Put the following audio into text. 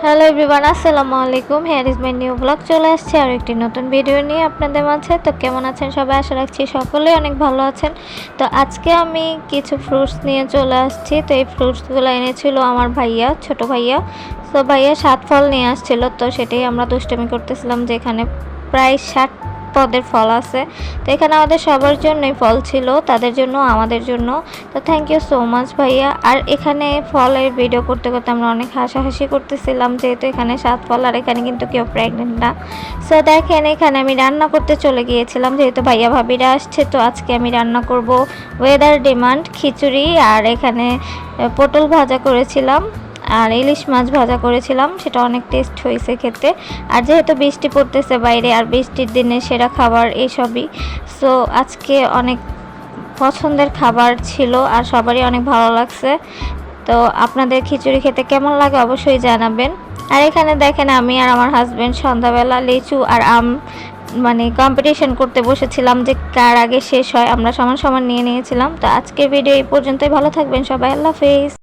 Hello everyone, আসসালামু আলাইকুম। Here is my new blog. চলে আসছে আর একটি নতুন ভিডিও নিয়ে আপনাদের মাঝে। তো কেমন আছেন সবাই? আশা রাখছি সকলেই অনেক ভালো আছেন। তো আজকে আমি কিছু ফ্রুটস নিয়ে চলে আসছি। তো এই ফ্রুটসগুলো এনেছিল আমার ভাইয়া, ছোট ভাইয়া। তো ভাইয়া 7 ফল নিয়ে আসছিল। তো সেটাই আমরা দুষ্টুমি করতেছিলাম যে এখানে প্রায় 60 পদের ফল আছে। তো এখানে আমাদের সবার জন্যই ফল ছিল, তাদের জন্য, আমাদের জন্য। তো থ্যাংক ইউ সো মাচ ভাইয়া। আর এখানে ফলের ভিডিও করতে করতে আমরা অনেক হাসাহাসি করতেছিলাম, যেহেতু এখানে 7 ফল আর এখানে কিন্তু কেউ প্রেগনেন্ট না। সো দেখেন, এখানে আমি রান্না করতে চলে গিয়েছিলাম, যেহেতু ভাইয়া ভাবিরা আসছে। তো আজকে আমি রান্না করব ওয়েদার ডিমান্ড খিচুড়ি, আর এখানে পটল ভাজা করেছিলাম আর ইলিশ মাছ ভাজা করেছিলাম। সেটা অনেক টেস্ট হয়েছে খেতে। আর যেহেতু বৃষ্টি পড়তেছে বাইরে, আর বৃষ্টির দিনে সেরা খাবার এইসবই। সো আজকে অনেক পছন্দের খাবার ছিল আর সবারই অনেক ভালো লাগছে। তো আপনাদের খিচুড়ি খেতে কেমন লাগে অবশ্যই জানাবেন। আর এখানে দেখেন, আমি আর আমার হাজব্যান্ড সন্ধ্যাবেলা লিচু আর আম কম্পিটিশন করতে বসেছিলাম যে কার আগে শেষ হয়। আমরা সমান সমান নিয়ে নিয়েছিলাম। তো আজকের ভিডিও এই পর্যন্তই। ভালো থাকবেন সবাই। আল্লাহ হাফেজ।